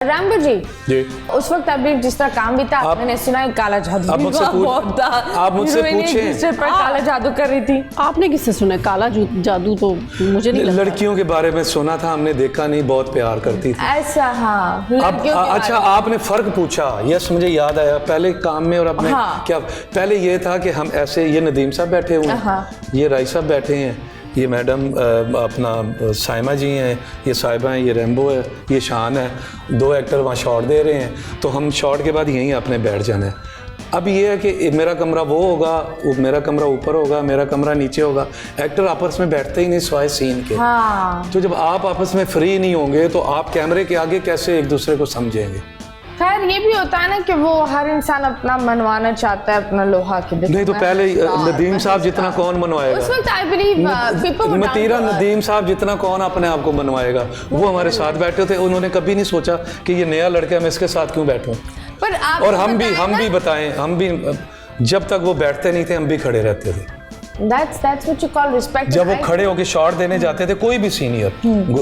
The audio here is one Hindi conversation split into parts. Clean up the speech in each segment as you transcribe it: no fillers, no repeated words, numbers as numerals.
रैम्बो जी उस वक्त अभी जिस तरह काम भी था, मैंने सुना है काला जादू आप मुझसे पूछें काला जादू कर रही थी। आपने किससे सुना है काला जादू? तो मुझे नहीं लगता। लड़कियों के बारे में सुना था, हमने देखा नहीं, बहुत प्यार करती थी ऐसा। हाँ, अब अच्छा आपने फर्क पूछा, यस मुझे याद आया। पहले काम में और अपने क्या पहले ये था कि हम ऐसे, ये नदीम साहब बैठे हुए हैं, ये राय साहब बैठे हैं, ये मैडम अपना साइमा जी हैं, ये साहिबा हैं, ये रैम्बो है, ये शान है, दो एक्टर वहाँ शॉट दे रहे हैं, तो हम शॉट के बाद यहीं अपने बैठ जाना है। अब ये है कि मेरा कमरा वो होगा, मेरा कमरा ऊपर होगा, मेरा कमरा नीचे होगा। एक्टर आपस में बैठते ही नहीं सिवाय सीन के। तो जब आप आपस में फ्री नहीं होंगे तो आप कैमरे के आगे कैसे एक दूसरे को समझेंगे? खैर ये भी होता है ना कि वो हर इंसान अपना मनवाना चाहता है, अपना लोहा की नहीं तो पहले नदीम साहब जितना कौन मनवाएगा? उस वक्त आई बिलीव मतीरा नदीम साहब जितना कौन अपने आप को मनवाएगा? वो हमारे साथ बैठे थे, उन्होंने कभी नहीं सोचा कि ये नया लड़का है, मैं इसके साथ क्यों बैठूं। और हम भी बताएं, हम भी जब तक वो बैठते नहीं थे हम भी खड़े रहते थे। That's what you call respect. जब वो खड़े होके शॉट देने जाते थे, कोई भी सीनियर,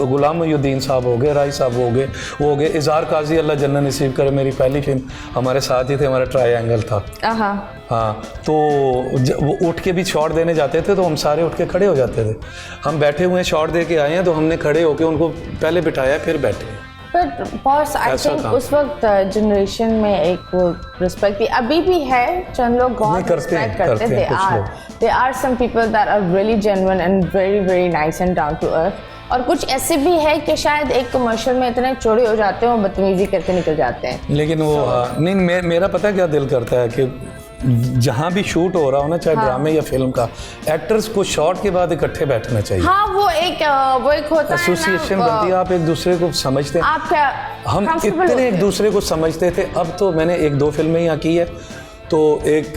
गुलाम मोहिउद्दीन साहब हो गए, राय साहब हो गए, वो हो गए, इज़हार काजी अल्लाह जन्नत नसीब करे, मेरी पहली फिल्म, हमारे साथ ही थे, हमारा ट्रायंगल था। हाँ, तो वो उठ के भी शॉट देने जाते थे तो हम सारे उठ के खड़े हो जाते थे। हम बैठे हुए शॉट दे के आए हैं तो हमने खड़े होके उनको पहले बिठाया फिर बैठे। But boss, I think उस वक्त जनरेशन में एक वो रिस्पेक्ट थी, अभी भी है, चंद लोग बहुत रिस्पेक्ट करते थे। There are some people that are really genuine and very very nice and down to earth, और कुछ ऐसे भी है कि शायद एक कमर्शियल में इतने चोरी हो जाते हैं, वो बदतमीजी करके निकल जाते हैं। लेकिन वो नहीं, मेरा पता क्या दिल करता है कि जहाँ भी शूट हो रहा हो ना, चाहे ड्रामे या फिल्म का, एक्टर्स को शॉट के बाद इकट्ठे बैठना चाहिए। हाँ, वो एक होता है एसोसिएशन बनती है, आप एक दूसरे को समझते हैं। हम इतने एक दूसरे को समझते थे, अब तो मैंने एक दो फिल्में यहाँ की है, तो एक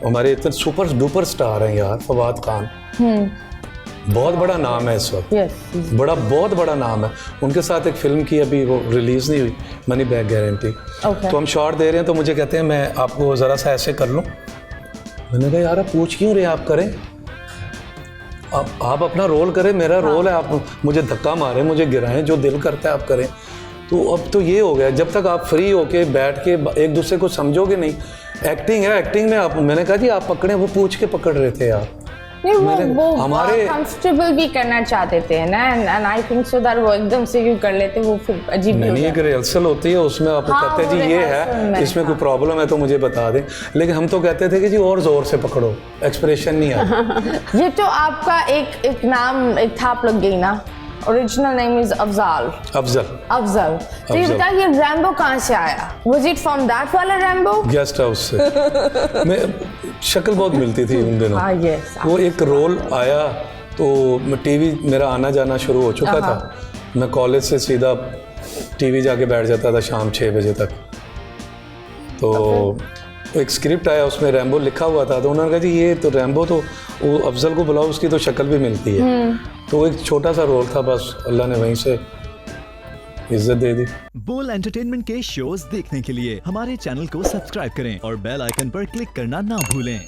हमारे इतने सुपर डुपर स्टार हैं यार, फवाद खान, बहुत बड़ा नाम है इस वक्त, बहुत बड़ा नाम है। उनके साथ एक फिल्म की, अभी वो रिलीज़ नहीं हुई, मनी बैक गारंटी। तो हम शॉट दे रहे हैं तो मुझे कहते हैं मैं आपको ज़रा सा ऐसे कर लूँ। मैंने कहा यार आप पूछ क्यों रहे, आप करें, आप अपना रोल करें, मेरा रोल है, आप मुझे धक्का मारें, मुझे गिराएं, जो दिल करता है आप करें। तो अब तो ये हो गया, जब तक आप फ्री होके बैठ के एक दूसरे को समझोगे नहीं। एक्टिंग है, एक्टिंग में आप, मैंने कहा जी आप पकड़ें, वो पूछ के पकड़ रहे थे यार। वो हमारे कंफर्टेबल भी करना चाहते थे ना, and I think so that वो एकदम से क्यों कर लेते, वो फिर अजीब नहीं, एक रिहर्सल होती है, उसमें आप कहते हैं जी ये है, इसमें कोई प्रॉब्लम है तो मुझे बता दें। लेकिन हम तो कहते थे कि जी और जोर से पकड़ो, एक्सप्रेशन नहीं आया। ये तो आपका एक नाम, एक थाप लग गई ना। Original name is Afzal. तो ये बता, ये रैम्बो कहाँ से आया? Was it from that वाला रैम्बो? गेस्ट हाउस से। मैं शक्ल बहुत मिलती थी उन दिनों। वो एक रोल आया तो टीवी मेरा आना जाना शुरू हो चुका था। मैं कॉलेज से सीधा टीवी जाके बैठ जाता था शाम 6 बजे तक। तो एक स्क्रिप्ट आया, उसमें रैम्बो लिखा हुआ था, तो उन्होंने कहा जी ये तो रैम्बो, तो वो अफजल को बुलाओ, उसकी तो शक्ल भी मिलती है। तो एक छोटा सा रोल था, बस अल्लाह ने वहीं से इज्जत दे दी। बोल एंटरटेनमेंट के शोज देखने के लिए हमारे चैनल को सब्सक्राइब करें और बेल आइकन पर क्लिक करना ना भूलें।